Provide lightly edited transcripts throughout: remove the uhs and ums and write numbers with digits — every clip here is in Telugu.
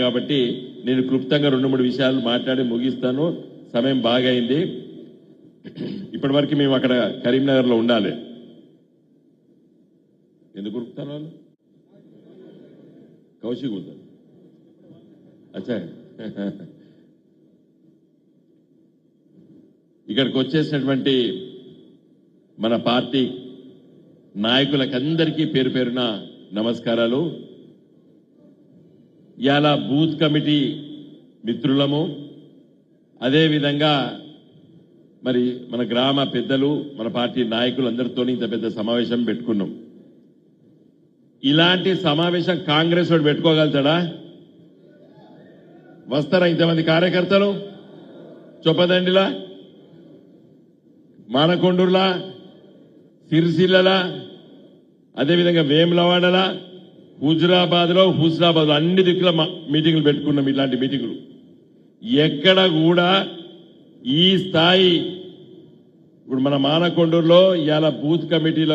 కాబట్టి నేను క్లుప్తంగా 2-3 విషయాలు మాట్లాడి ముగిస్తాను. సమయం బాగా అయింది. ఇప్పటివరకు మేము అక్కడ కరీంనగర్లో ఉండాలి. ఎందుకు ఉరుకుతాను వాళ్ళు? కౌశిక్ ఉంటారు. అచ్చా, ఇక్కడికి వచ్చేసినటువంటి మన పార్టీ నాయకులకందరికీ పేరు పేరున నమస్కారాలు. ఇవాళ బూత్ కమిటీ మిత్రులము, అదేవిధంగా మరి మన గ్రామ పెద్దలు, మన పార్టీ నాయకులందరితో ఇంత పెద్ద సమావేశం పెట్టుకున్నాం. ఇలాంటి సమావేశం కాంగ్రెస్ వాడు పెట్టుకోగలుగుతాడా? వస్తారా ఇంతమంది కార్యకర్తలు? చొప్పదండిలా, మానకొండూరులా, సిరిసిల్లలా, అదేవిధంగా వేములవాడలా, హుజురాబాద్లో, హుస్నాబాద్లో అన్ని దిక్కుల మీటింగులు పెట్టుకున్నాం. ఇలాంటి మీటింగులు ఎక్కడ కూడా ఈ స్థాయి. ఇప్పుడు మన మానకొండూరులో ఇవాళ బూత్ కమిటీల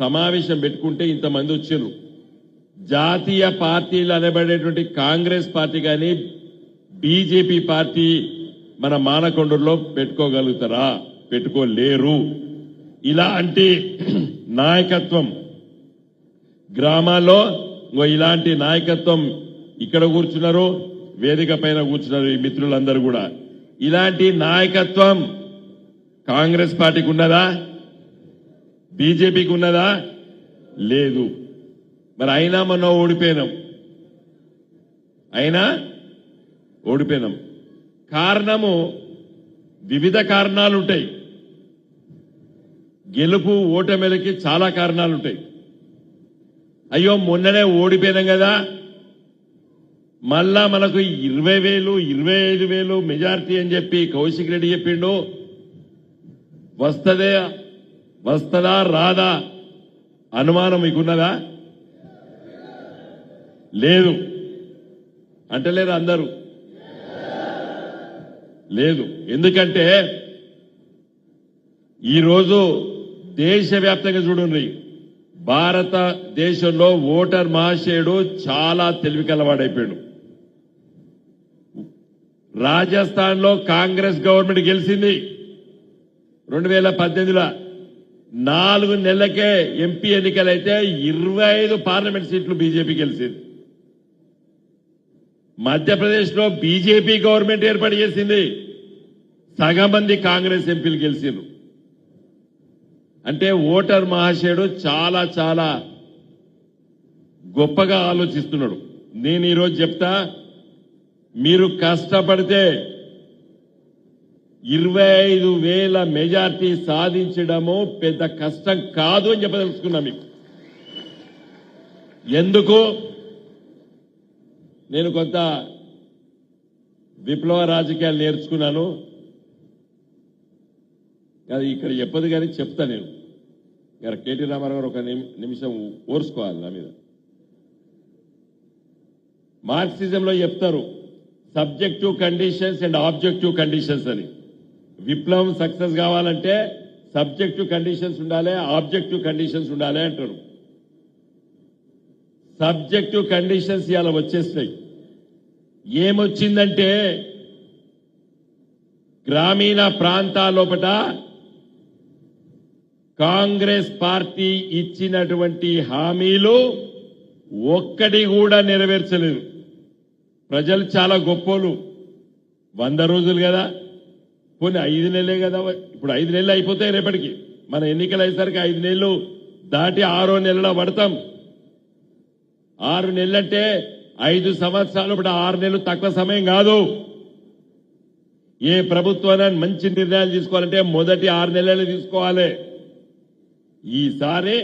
సమావేశం పెట్టుకుంటే ఇంతమంది వచ్చారు. జాతీయ పార్టీలు అనబడేటువంటి కాంగ్రెస్ పార్టీ కానీ బీజేపీ పార్టీ మన మానకొండూరులో పెట్టుకోగలుగుతారా? పెట్టుకోలేరు. ఇలాంటి నాయకత్వం గ్రామాల్లో ఇలాంటి నాయకత్వం ఇక్కడ కూర్చున్నారు, వేదిక పైన కూర్చున్నారు ఈ మిత్రులందరూ కూడా. ఇలాంటి నాయకత్వం కాంగ్రెస్ పార్టీకి ఉన్నదా? బీజేపీకి ఉన్నదా? లేదు. మరి అయినా మనం ఓడిపోయినాం. కారణము వివిధ కారణాలుంటాయి. గెలుపు ఓటమిలకి చాలా కారణాలుంటాయి. అయ్యో మొన్ననే ఓడిపోయినాం కదా, మళ్ళా మనకు 20,000 25,000 మెజార్టీ అని చెప్పి కౌశిక్ రెడ్డి చెప్పిండు. వస్తదా రాదా అనుమానం మీకున్నదా? లేదు అంటలేరు అందరూ. లేదు. ఎందుకంటే ఈరోజు దేశవ్యాప్తంగా చూడండి, భారతదేశంలో ఓటర్ మహాశయుడు చాలా తెలివి కలవాడైపోయాడు. రాజస్థాన్ లో కాంగ్రెస్ గవర్నమెంట్ గెలిచింది 2018లో. 4 నెలలకే ఎంపీ ఎన్నికలైతే 25 పార్లమెంట్ సీట్లు బీజేపీ గెలిచింది. మధ్యప్రదేశ్ లో బీజేపీ గవర్నమెంట్ ఏర్పాటు చేసింది, సగం మంది కాంగ్రెస్ ఎంపీలు గెలిచారు. అంటే ఓటర్ మహాశయుడు చాలా చాలా గొప్పగా ఆలోచిస్తున్నాడు. నేను ఈరోజు చెప్తా, మీరు కష్టపడితే 25,000 మెజార్టీ సాధించడము పెద్ద కష్టం కాదు అని చెప్పదలుచుకున్నా మీకు. ఎందుకు? నేను కొంత విప్లవ రాజకీయాలు నేర్చుకున్నాను. అది ఇక్కడ చెప్పదు కానీ చెప్తా నేను. కేటీ రామారావు గారు ఒక నిమిషం ఓర్చుకోవాలి నా మీద. మార్క్సిజంలో చెప్తారు subjective conditions and objective conditions అని. విప్లవం సక్సెస్ కావాలంటే సబ్జెక్టివ్ కండిషన్స్ ఉండాలి, ఆబ్జెక్టివ్ కండిషన్స్ ఉండాలి అంటారు. సబ్జెక్టివ్ కండిషన్స్ ఇవాళ వచ్చేస్తాయి. ఏమొచ్చిందంటే గ్రామీణ ప్రాంతాల్లోపట కాంగ్రెస్ పార్టీ ఇచ్చినటువంటి హామీలు ఒక్కటి కూడా నెరవేర్చలేదు. ప్రజలు చాలా గొప్పోలు. 100 రోజులు కదా, పోనీ 5 నెలలే కదా. ఇప్పుడు 5 నెలలు అయిపోతాయి రేపటికి. మన ఎన్నికలు అయ్యేసరికి 5 నెలలు దాటి 6వ నెలలో పడతాం. 6 నెలలంటే 5 సంవత్సరాలు. ఇప్పుడు 6 నెలలు తక్కువ సమయం కాదు. ఏ ప్రభుత్వాన్ని మంచి నిర్ణయాలు తీసుకోవాలంటే మొదటి 6 నెలలు తీసుకోవాలి. ఈసారి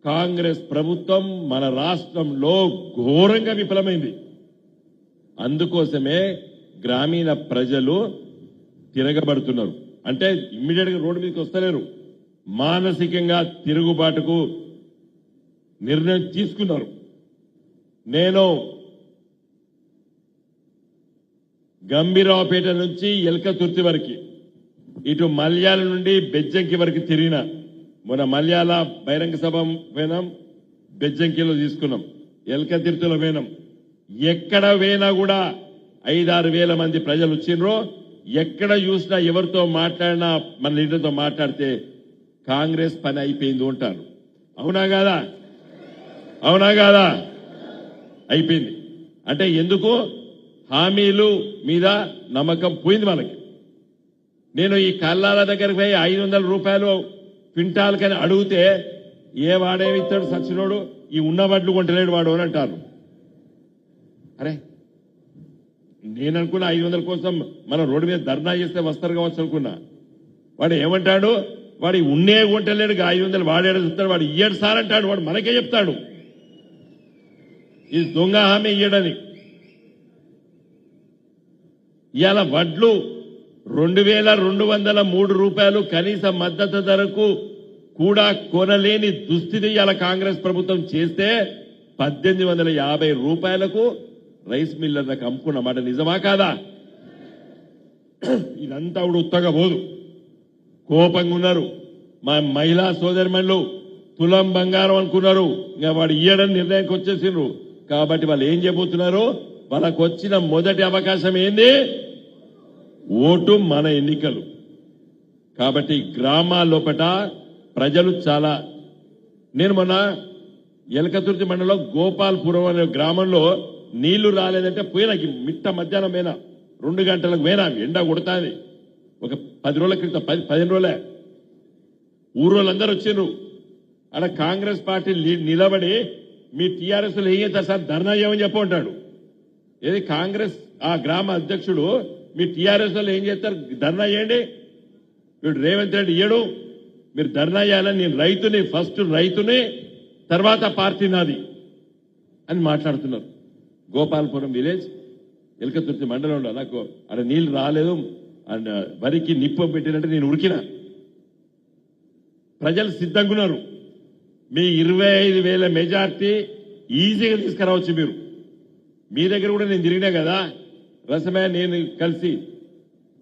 కాంగ్రెస్ ప్రభుత్వం మన రాష్ట్రంలో ఘోరంగా విఫలమైంది. అందుకోసమే గ్రామీణ ప్రజలు తిరగబడుతున్నారు. అంటే ఇమ్మీడియట్ గా రోడ్డు మీదకి వస్తలేరు, మానసికంగా తిరుగుబాటుకు నిర్ణయం తీసుకున్నారు. నేను గంభీరావుపేట నుంచి ఎల్కతుర్తి వరకు, ఇటు మల్యాల నుండి బెజ్జంకి వరకు తిరిగిన. మొన్న మల్యాల బహిరంగ సభ పోయినాం, బెజ్జంకిలో తీసుకున్నాం, ఎల్కతుర్తిలో పోయినాం. ఎక్కడ పోయినా కూడా 5-6 వేల మంది ప్రజలు వచ్చిండ్రో, ఎక్కడ చూసినా ఎవరితో మాట్లాడినా మన లీడర్తో మాట్లాడితే కాంగ్రెస్ పని అయిపోయింది అంటారు. అవునా కాదా? అవునా కాదా? అయిపోయింది. అంటే ఎందుకు? హామీలు మీద నమ్మకం పోయింది మనకి. నేను ఈ కల్లాల దగ్గరికి పోయి 500 రూపాయలు క్వింటాల్ కని అడిగితే ఏ వాడేమిస్తాడు సచ్చినోడు, ఈ ఉన్న వడ్లు కొంటలేడు వాడు అని అంటారు. అరే నేను అనుకున్నా 500 కోసం మనం రోడ్డు మీద ధర్నా చేస్తే వస్తారు కావచ్చు అనుకున్నా. వాడు ఏమంటాడు, వాడు ఉన్నే కొంటలేడు 500 వాడేడు చెప్తాడు, వాడు ఇయ్యడు సార్ అంటాడు. వాడు మనకే చెప్తాడు ఇది దొంగ హామీ ఇయ్యడని. ఇవాళ వడ్లు 2203 రూపాయలు కనీస మద్దతు ధరకు కూడా కొనలేని దుస్థితి ఇవాళ కాంగ్రెస్ ప్రభుత్వం చేస్తే 1850 రూపాయలకు రైస్ మిల్లర్లకు అమ్ముకున్నమాట నిజమా కాదా? ఇదంతా కూడా ఉత్తగా పోదు. కోపంగా ఉన్నారు మా మహిళా సోదరిమణులు. తులం బంగారం అనుకున్నారు, ఇంకా వాడు ఇయ్యడని నిర్ణయానికి వచ్చేసిండ్రు. కాబట్టి వాళ్ళు ఏం చేయబోతున్నారు? వాళ్ళకు వచ్చిన మొదటి అవకాశం ఏంది? ఓటు, మన ఎన్నికలు. కాబట్టి గ్రామాల్లోపట ప్రజలు చాలా. నేను మొన్న ఎలకతుర్తి మండలంలో గోపాల్పురం అనే గ్రామంలో నీళ్లు రాలేదంటే పోయినా, మిట్ట మధ్యాహ్నం పోయినా, 2 గంటలకు పోయినా, ఎండ కొడతాది. ఒక 10 రోజుల క్రితం, 15 రోజులే ఊరోళ్ళందరూ వచ్చిండ్రు. అక్కడ కాంగ్రెస్ పార్టీ నిలబడి మీ టీఆర్ఎస్ లో ఏం చేస్తారు సార్, ధర్నా చేయమని చెప్పంటాడు. ఏది కాంగ్రెస్ ఆ గ్రామ అధ్యక్షుడు, మీ టీఆర్ఎస్ లో ఏం చేస్తారు, ధర్నా చేయండి. వీడు రేవంత్ రెడ్డి ఇయ్యడు, మీరు ధర్నా చేయాలని, నేను రైతుని, ఫస్ట్ రైతుని, తర్వాత పార్టీ నాది అని మాట్లాడుతున్నారు. గోపాల్పురం విలేజ్ ఎలకతుర్తి మండలంలో నాకు అక్కడ నీళ్లు రాలేదు, అండ్ వరికి నిప్పు పెట్టినట్టు నేను ఉరికినా. ప్రజలు సిద్ధంగా ఉన్నారు. మీ 25,000 మెజార్టీ ఈజీగా తీసుకురావచ్చు. మీరు మీ దగ్గర కూడా నేను తిరిగినా కదా, రసమయ్య నేను కలిసి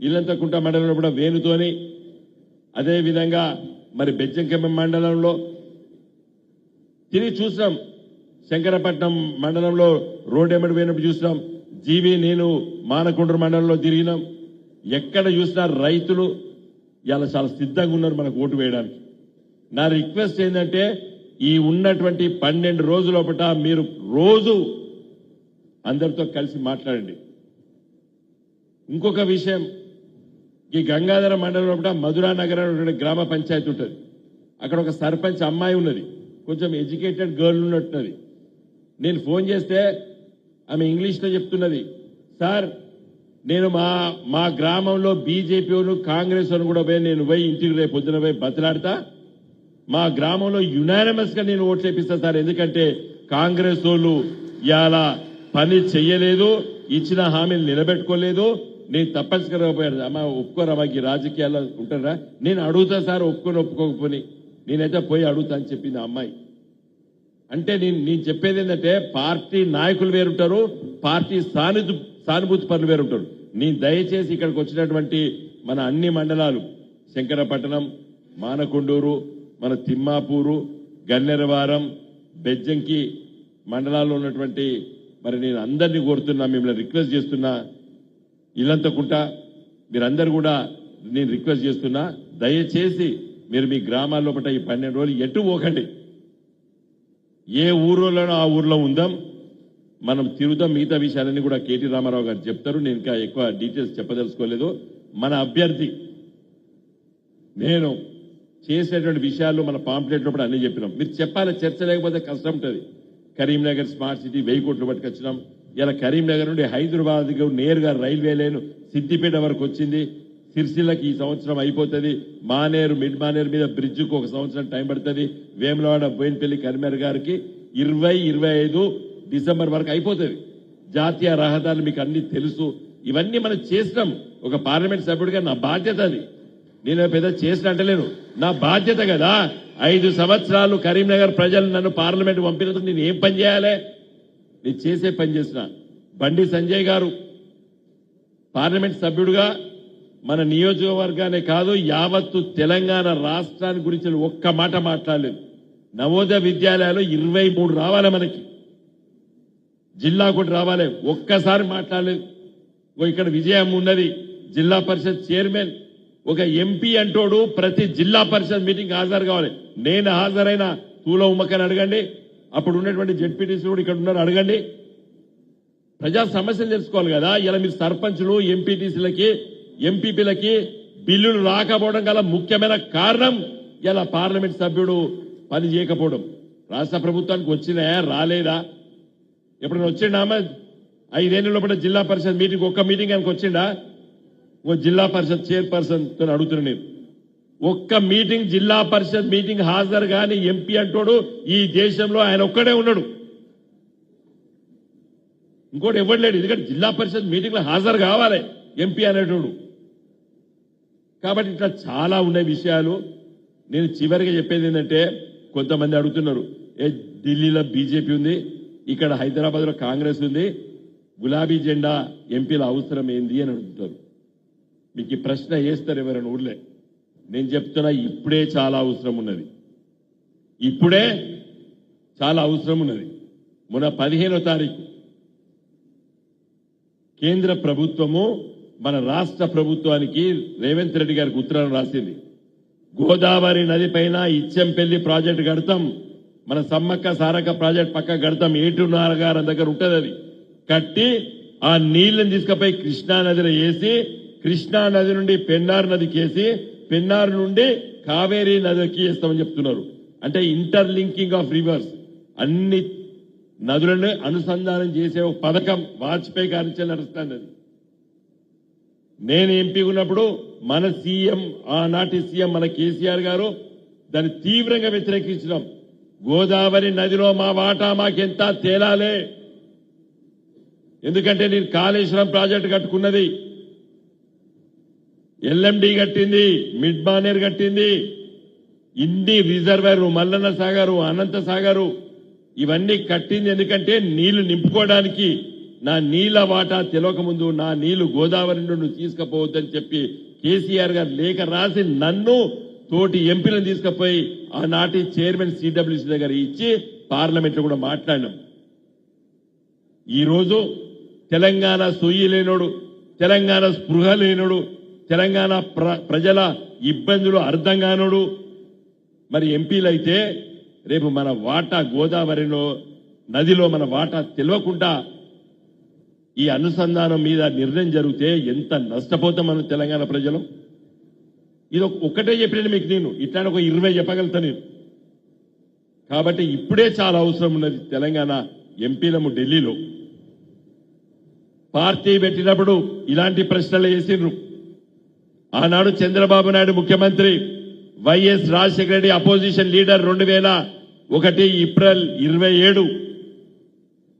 ఇల్లంతకుంట మండలంలో కూడా వేణుతోని, అదేవిధంగా మరి బెజ్జంకెమ్మ మండలంలో తిరిగి చూసాం. శంకరపట్నం మండలంలో రోడ్డు ఎమ్మడి పోయినప్పుడు చూసినాం. జీవి నేను మానకొండ్రు మండలంలో తిరిగినాం. ఎక్కడ చూసినా రైతులు ఇలా చాలా సిద్ధంగా ఉన్నారు మనకు ఓటు వేయడానికి. నా రిక్వెస్ట్ ఏంటంటే, ఈ ఉన్నటువంటి 12 రోజుల మీరు రోజు అందరితో కలిసి మాట్లాడండి. ఇంకొక విషయం, ఈ గంగాధర మండలంలో మధురా నగరం గ్రామ పంచాయతీ ఉంటుంది. అక్కడ ఒక సర్పంచ్ అమ్మాయి ఉన్నది, కొంచెం ఎడ్యుకేటెడ్ గర్ల్ ఉన్నట్టున్నది. నేను ఫోన్ చేస్తే ఆమె ఇంగ్లీష్లో చెప్తున్నది, సార్ నేను మా గ్రామంలో బీజేపీ కాంగ్రెస్ అని కూడా పోయి, నేను పోయి ఇంటికి రేపు పొద్దున పోయి బతలాడతా, మా గ్రామంలో యునానిమస్ గా నేను ఓట్లు వేపిస్తా సార్, ఎందుకంటే కాంగ్రెస్ వాళ్ళు ఇవాళ పని చెయ్యలేదు, ఇచ్చిన హామీలు నిలబెట్టుకోలేదు, నేను తప్పనిసరిగా పోయాడు. అమ్మ ఒప్పుకోరా, మాకు రాజకీయాల్లో ఉంటారా, నేను అడుగుతా సార్, ఒప్పుకోకపోని నేనైతే పోయి అడుగుతా అని చెప్పింది ఆ అమ్మాయి. అంటే నేను చెప్పేది ఏంటంటే, పార్టీ నాయకులు వేరుంటారు, పార్టీ సానుభూతి పనులు వేరుంటారు. నేను దయచేసి ఇక్కడికి వచ్చినటువంటి మన అన్ని మండలాలు, శంకరపట్టణం, మానకొండూరు, మన తిమ్మాపూరు, గన్నెరవారం, బెజ్జంకి మండలాల్లో ఉన్నటువంటి మరి నేను అందరినీ కోరుతున్నా, మిమ్మల్ని రిక్వెస్ట్ చేస్తున్నా, ఇల్లంతకుంట మీరందరూ కూడా నేను రిక్వెస్ట్ చేస్తున్నా, దయచేసి మీరు మీ గ్రామాల్లో ఈ 12 రోజులు ఎటు పోకండి. ఏ ఊరోలోనో ఆ ఊర్లో ఉందాం, మనం తిరుగుతాం. మిగతా విషయాలన్నీ కూడా కేటీ రామారావు గారు చెప్తారు, నేను ఇంకా ఎక్కువ డీటెయిల్స్ చెప్పదలుచుకోలేదు. మన అభ్యర్థి, నేను చేసేటువంటి విషయాలు మన పాంప్లెట్లో కూడా అన్ని చెప్పినాం. మీరు చెప్పాలి, చర్చ లేకపోతే కష్టం ఉంటుంది. కరీంనగర్ స్మార్ట్ సిటీ 1000 కోట్లు పట్టుకొచ్చినాం. ఇలా కరీంనగర్ నుండి హైదరాబాద్ నేరుగా రైల్వే లైన్ సిద్దిపేట వరకు వచ్చింది. సిరిసిల్లకి ఈ సంవత్సరం అయిపోతుంది. మానేరు, మిడ్ మానేరు మీద బ్రిడ్జ్కు 1 సంవత్సరం టైం పడుతుంది. వేములవాడ, బోయినపల్లి, కరీంనగర్ గారికి 2025 డిసెంబర్ వరకు అయిపోతుంది. జాతీయ రహదారులు మీకు అన్ని తెలుసు. ఇవన్నీ మనం చేసినాం. ఒక పార్లమెంట్ సభ్యుడిగా నా బాధ్యత అది. నేను పెద్ద చేసిన అంటలేను, నా బాధ్యత కదా. 5 సంవత్సరాలు కరీంనగర్ ప్రజలు నన్ను పార్లమెంట్ పంపినందుకు నేను ఏం పని చేయాలి? నేను చేసే పని చేసిన. బండి సంజయ్ గారు పార్లమెంట్ సభ్యుడుగా మన నియోజకవర్గానే కాదు, యావత్తు తెలంగాణ రాష్ట్రాన్ని గురించి ఒక్క మాట మాట్లాడలేదు. నవోదయ విద్యాలయాలు 23 రావాలి మనకి. జిల్లా కూడా రావాలి, ఒక్కసారి మాట్లాడలేదు. ఇక్కడ విజయం ఉన్నది, జిల్లా పరిషత్ చైర్మన్ ఒక ఎంపీ అంటోడు ప్రతి జిల్లా పరిషత్ మీటింగ్ హాజరు కావాలి. నేను హాజరైన తూల ఉమ్మకని అడగండి, అప్పుడు ఉన్నటువంటి జెడ్పీటీసీ కూడా ఇక్కడ ఉన్నారు, అడగండి. ప్రజా సమస్యలు తెలుసుకోవాలి కదా. ఇలా మీరు సర్పంచులు, ఎంపీటీసీలకి, ఎంపీపీలకి బిల్లులు రాకపోవడం గల ముఖ్యమైన కారణం ఇలా పార్లమెంట్ సభ్యుడు పని చేయకపోవడం. రాష్ట్ర ప్రభుత్వానికి వచ్చినాయా, రాలేదా? ఎప్పుడైనా వచ్చిండా? 5 ఏళ్ళ లోపల జిల్లా పరిషత్ మీటింగ్, ఒక్క మీటింగ్ ఆయనకు వచ్చిండా? ఓ జిల్లా పరిషత్ చైర్పర్సన్ తో అడుగుతున్నా నేను. ఒక్క మీటింగ్, జిల్లా పరిషత్ మీటింగ్ హాజరు కాని ఎంపీ అంటోడు ఈ దేశంలో ఆయన ఒక్కడే ఉన్నాడు, ఇంకోటి ఎవరు లేడు. ఎందుకంటే జిల్లా పరిషత్ మీటింగ్ లో హాజరు కావాలి ఎంపీ అనేటోడు. కాబట్టి ఇట్లా చాలా ఉన్నాయి విషయాలు. నేను చివరిగా చెప్పేది ఏంటంటే, కొంతమంది అడుగుతున్నారు, ఢిల్లీలో బీజేపీ ఉంది, ఇక్కడ హైదరాబాద్ లో కాంగ్రెస్ ఉంది, గులాబీ జెండా ఎంపీల అవసరం ఏంది అని అడుగుతారు. మీకు ఈ ప్రశ్న వేస్తారు ఎవరైనా ఊర్లే. నేను చెప్తున్నా, ఇప్పుడే చాలా అవసరం ఉన్నది, ఇప్పుడే చాలా అవసరం ఉన్నది. మొన్న 15వ తారీఖు కేంద్ర ప్రభుత్వము మన రాష్ట్ర ప్రభుత్వానికి రేవంత్ రెడ్డి గారికి ఉత్తరం రాసింది. గోదావరి నది పైన ఇచ్చెంపల్లి ప్రాజెక్టు కడతాం, మన సమ్మక్క సారక్క ప్రాజెక్ట్ పక్క కడతాం, ఏటునాగారం దగ్గర ఉంటది. అది కట్టి ఆ నీళ్లను తీసుకుపోయి కృష్ణా నదిలో వేసి, కృష్ణా నది నుండి పెన్నార్ నదికి వేసి, పెన్నార్ నుండి కావేరీ నదికి వేస్తామని చెప్తున్నారు. అంటే ఇంటర్లింకింగ్ ఆఫ్ రివర్స్, అన్ని నదులను అనుసంధానం చేసే ఒక పథకం వాజ్పేయి గారి నడుస్తుంది. అది నేను ఎంపీ ఉన్నప్పుడు మన సీఎం, ఆనాటి సీఎం మన కేసీఆర్ గారు దాన్ని తీవ్రంగా వ్యతిరేకించడం. గోదావరి నదిలో మా వాటా మాకెంత తేలాలే, ఎందుకంటే నేను కాళేశ్వరం ప్రాజెక్టు కట్టుకున్నది, ఎల్ఎండి కట్టింది, మిడ్ మానేర్ కట్టింది, ఇన్ని రిజర్వాయర్, మల్లన్న సాగరు, అనంత సాగరు, ఇవన్నీ కట్టింది ఎందుకంటే నీళ్లు నింపుకోవడానికి. నా నీళ్ల వాటా తెలియక ముందు నా నీళ్లు గోదావరి నుండి తీసుకుపోవద్దని చెప్పి కేసీఆర్ గారు లేఖ రాసి నన్ను తోటి ఎంపీలను తీసుకుపోయి ఆనాటి చైర్మన్ సిడబ్ల్యూసీ దగ్గర ఇచ్చి పార్లమెంట్ లో కూడా మాట్లాడినాం. ఈరోజు తెలంగాణ సొయ్యి లేనోడు, తెలంగాణ స్పృహ లేనోడు, తెలంగాణ ప్రజల ఇబ్బందులు అర్థం కానోడు మరి ఎంపీలైతే రేపు మన వాటా గోదావరిలో నదిలో మన వాటా తెలియకుండా ఈ అనుసంధానం మీద నిర్ణయం జరిగితే ఎంత నష్టపోతాం మనం తెలంగాణ ప్రజలు. ఇది ఒక్కటే చెప్పిన మీకు, నేను ఇట్లానే ఒక 20 చెప్పగలుగుతా నేను. కాబట్టి ఇప్పుడే చాలా అవసరం ఉన్నది. తెలంగాణ ఎంపీలము ఢిల్లీలో పార్టీ పెట్టినప్పుడు ఇలాంటి ప్రశ్నలు వేసిండ్రు. ఆనాడు చంద్రబాబు నాయుడు ముఖ్యమంత్రి, YS Rajasekhara Reddy opposition leader. 2001 April 27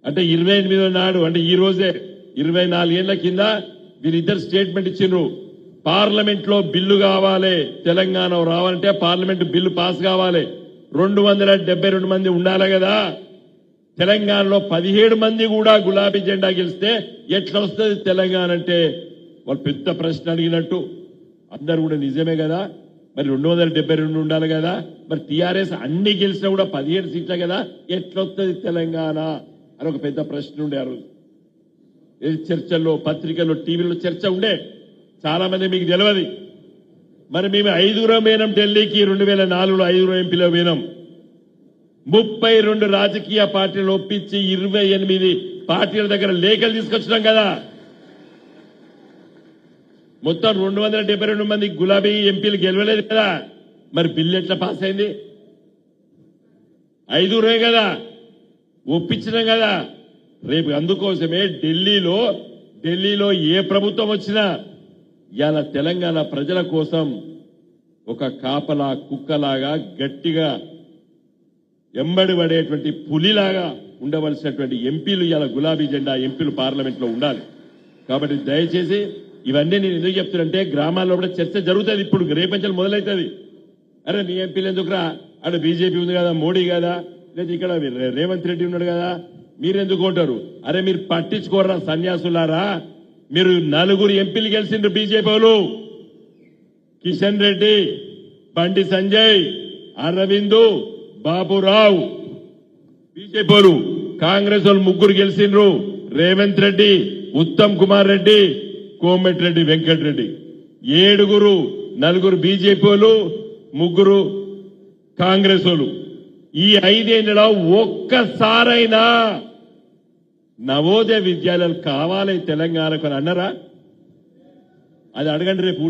అంటే 28వ నాడు, అంటే ఈ రోజే 24 ఏళ్ల కింద వీరిద్దరు స్టేట్మెంట్ ఇచ్చిండ్రు. పార్లమెంట్ లో బిల్లు కావాలి, తెలంగాణ రావాలంటే పార్లమెంట్ బిల్లు పాస్ కావాలి, 272 మంది ఉండాలి కదా. తెలంగాణలో 17 మంది కూడా గులాబీ జెండా గెలిస్తే ఎట్లా వస్తుంది తెలంగాణ అంటే వాళ్ళు పెద్ద ప్రశ్న అడిగినట్టు. అందరు కూడా నిజమే కదా, మరి 272 ఉండాలి కదా, మరి టీఆర్ఎస్ అన్ని గెలిచినా కూడా 17 సీట్లే కదా, ఎట్లొస్తుంది తెలంగాణ అని ఒక పెద్ద ప్రశ్న ఉండే. ఆ రోజు చర్చల్లో, పత్రికల్లో, టీవీలో చర్చ ఉండే. చాలా మంది మీకు తెలియదు. మరి మేము 5 పోయినాం ఢిల్లీకి, 2004లో 5 ఎంపీలో పోయినాం. 32 రాజకీయ పార్టీలు ఒప్పించి 28 పార్టీల దగ్గర లేఖలు తీసుకొచ్చినాం కదా. మొత్తం 272 మంది గులాబీ ఎంపీలు గెలవలేదు కదా. మరి బిల్లు ఎట్లా పాస్ అయింది? 5 కదా, ఒప్పించినాం కదా. రేపు అందుకోసమే ఢిల్లీలో ఏ ప్రభుత్వం వచ్చినా ఇవాళ తెలంగాణ ప్రజల కోసం ఒక కాపలా కుక్కలాగా గట్టిగా ఎంబడి పడేటువంటి పులిలాగా ఉండవలసినటువంటి ఎంపీలు ఇవాళ గులాబీ జెండా ఎంపీలు పార్లమెంట్ లో ఉండాలి. కాబట్టి దయచేసి ఇవన్నీ నేను ఎందుకు చెప్తున్నంటే, గ్రామాల్లో కూడా చర్చ జరుగుతుంది. ఇప్పుడు రేపంచలు మొదలవుతుంది. అరే మీ ఎంపీలు ఎందుకురా, అక్కడ బీజేపీ ఉంది కదా, మోడీ కదా, లేదా ఇక్కడ రేవంత్ రెడ్డి ఉన్నాడు కదా, మీరెందుకు ఉంటారు? అరే మీరు పట్టించుకోరా సన్యాసులారా. మీరు 4 ఎంపీలు గెలిచిండ్రు బీజేపీ వాళ్ళు, కిషన్ రెడ్డి, బండి సంజయ్, అరవింద్, బాబురావు, బీజేపీ వాళ్ళు. కాంగ్రెస్ వాళ్ళు ముగ్గురు గెలిచిండ్రు, రేవంత్ రెడ్డి, ఉత్తమ్ కుమార్ రెడ్డి, కోమటిరెడ్డి వెంకటరెడ్డి. 7, 4 బీజేపీ వాళ్ళు, 3 కాంగ్రెస్ వాళ్ళు. ఈ 5 ఏళ్లలో ఒక్కసారైనా నవోదయ విద్యాలయాలు కావాలి తెలంగాణకు అని అన్నారా? అది అడగండి రేపు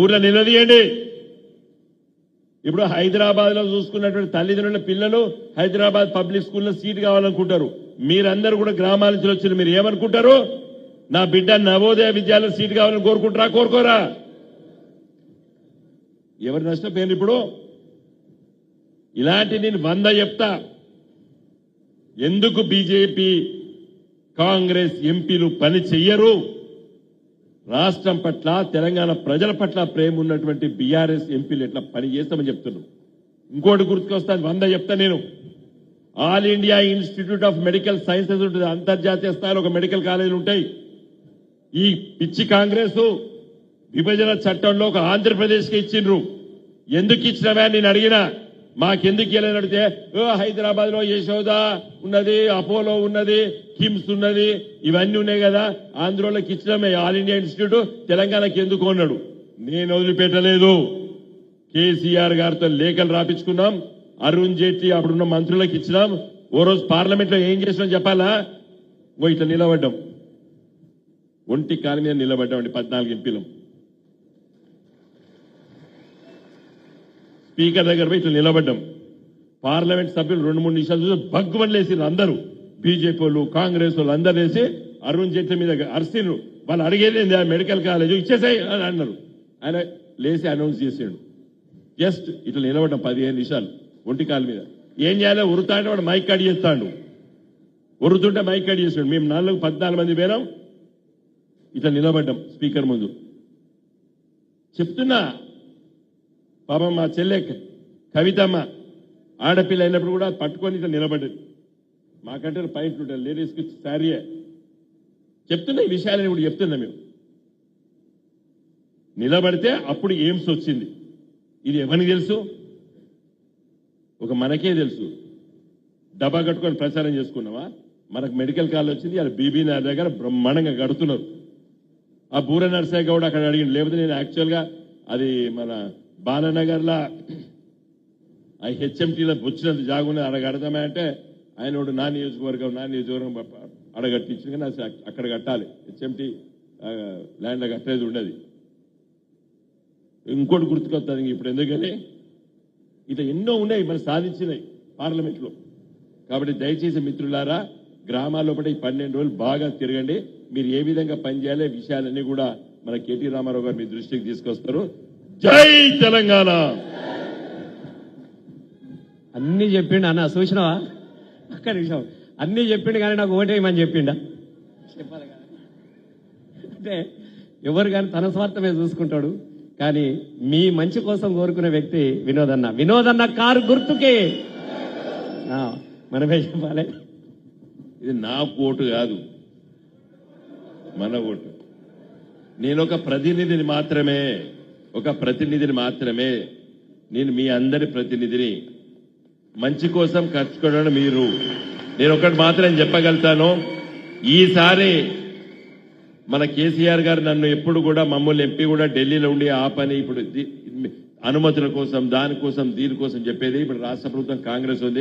ఊర్లో నిలదీయండి. ఇప్పుడు హైదరాబాద్ లో చూసుకున్నటువంటి తల్లిదండ్రుల పిల్లలు హైదరాబాద్ పబ్లిక్ స్కూల్లో సీట్ కావాలనుకుంటారు. మీరందరూ కూడా గ్రామాల నుంచి వచ్చిన మీరు ఏమనుకుంటారు? నా బిడ్డ నవోదయ విద్యాలయం సీట్ కావాలని కోరుకుంటారా, కోరుకోరా? ఎవరు నష్టపోయారు? ఇప్పుడు ఇలాంటి నేను 100 చెప్తా. ఎందుకు బీజేపీ కాంగ్రెస్ ఎంపీలు పని చెయ్యరు? రాష్ట్రం పట్ల, తెలంగాణ ప్రజల పట్ల ప్రేమ ఉన్నటువంటి బీఆర్ఎస్ ఎంపీలు ఎట్లా పని చేస్తామని చెప్తున్నాం. ఇంకోటి గుర్తుకొస్తాను, 100 చెప్తా నేను. All India institute of medical sciences ఉంటుంది, అంతర్జాతీయ స్థాయిలో ఒక మెడికల్ కాలేజీలు ఉంటాయి. ఈ పిచ్చి కాంగ్రెస్ విభజన చట్టంలో ఒక ఆంధ్రప్రదేశ్కి ఇచ్చిండ్రు. ఎందుకు ఇచ్చినవా నేను అడిగినా, మాకెందుకు ఇవ్వాలని అడిగితే హైదరాబాద్ లో యశోద ఉన్నది, అపోలో ఉన్నది, కిమ్స్ ఉన్నది, ఇవన్నీ ఉన్నాయి కదా, ఆంధ్రలోకి ఇచ్చినామే ఆల్ ఇండియా ఇన్స్టిట్యూట్, తెలంగాణకి ఎందుకు అన్నాడు. నేను వదిలిపెట్టలేదు. కేసీఆర్ గారితో లేఖలు రాపించుకున్నాం, అరుణ్ జైట్లీ అప్పుడున్న మంత్రులకు ఇచ్చినాం. ఓ రోజు పార్లమెంట్ లో ఏం చేసినాం చెప్పాలా? ఇట్లా నిలబడ్డాం, ఒంటి కాలు మీద నిలబడ్డామండి 14 ఎంపీలు. స్పీకర్ దగ్గర పోయి ఇట్లా నిలబడ్డాం. పార్లమెంట్ సభ్యులు 2-3 నిమిషాలు చూసి భగ్గుమని లేసిరు. అందరూ బీజేపీ వాళ్ళు, కాంగ్రెస్ వాళ్ళు అందరూ లేసి అరుణ్ జైట్లీ మీద అరిసిరు. వాళ్ళు అడిగేది మెడికల్ కాలేజ్ ఇచ్చేసాయి అని అన్నారు. ఆయన లేచి అనౌన్స్ చేసాడు. జస్ట్ ఇట్లా నిలబడ్డాం 15 నిమిషాలు ఒంటి కాలు మీద. ఏం చేయాలో ఉరుతా అంటే వాడు మైక్ కట్ చేస్తాడు. ఉరుతుంటే మైక్ కట్ చేసాడు. మేము 14 మంది పేరాం, ఇట్లా నిలబడ్డాం స్పీకర్ ముందు. చెప్తున్నా, పాపం మా చెల్లె కవితమ్మ ఆడపిల్ల అయినప్పుడు కూడా పట్టుకొని ఇట్లా నిలబడ్డది. మాకంటే పాయింట్ ఉంటాయి, లేడీస్కి శారీయే. చెప్తున్నా ఈ విషయాలని ఇప్పుడు చెప్తున్నా. మేము నిలబడితే అప్పుడు ఎయిమ్స్ వచ్చింది. ఇది ఎవరికి తెలుసు? ఒక మనకే తెలుసు. డబ్బా కట్టుకొని ప్రచారం చేసుకున్నావా? మనకు మెడికల్ కాలేజ్ వచ్చింది. అది బీబీ నగర్ దగ్గర బ్రహ్మాండంగా కడుతున్నారు. ఆ బూర నర్సయ్య గౌడ్ అక్కడ అడిగింది. లేకపోతే నేను యాక్చువల్గా అది మన బాలనగర్లో ఆ హెచ్ఎంటీలో వచ్చినంత జాగున్నది అక్కడ కడతామే అంటే ఆయన నా నియోజకవర్గం అడగట్టించింది. కానీ అక్కడ కట్టాలి, హెచ్ఎంటీ ల్యాండ్లో కట్టేది ఉండదు. ఇంకోటి గుర్తుకొస్తుంది ఇప్పుడు, ఎందుకని ఇట్లా ఎన్నో ఉన్నాయి మనం సాధించినాయి పార్లమెంట్లో. కాబట్టి దయచేసి మిత్రులారా, గ్రామాల్లో ఈ 12 రోజులు బాగా తిరగండి. మీరు ఏ విధంగా పనిచేయాలి విషయాలన్నీ కూడా మన కేటీ రామారావు గారు మీ దృష్టికి తీసుకొస్తారు. జై తెలంగాణ. అన్ని చెప్పిండు అన్న, చూసినావా? అక్కడ విషయం అన్ని చెప్పిండు కానీ నాకు ఓటేయమని చెప్పిండా? చెప్పాలి కదా. అంటే ఎవరు కానీ తన స్వార్థమే చూసుకుంటాడు, కానీ మీ మంచి కోసం కోరుకునే వ్యక్తి వినోదన్న కారు గుర్తుకే మనమే చెప్పాలి. ఇది నా ఓటు కాదు, మన ఓటు. నేను ఒక ప్రతినిధిని మాత్రమే. నేను మీ అందరి ప్రతినిధిని. మంచి కోసం ఖర్చు పెట్టడం మీరు. నేను ఒకటి మాత్రం చెప్పగలుగుతాను, ఈసారి మన కేసీఆర్ గారు నన్ను ఎప్పుడు కూడా మమ్మల్ని ఎంపీ కూడా ఢిల్లీలో ఉండి ఆ పని ఇప్పుడు అనుమతుల కోసం, దానికోసం, దీనికోసం చెప్పేది. ఇప్పుడు రాష్ట్ర ప్రభుత్వం కాంగ్రెస్ ఉంది.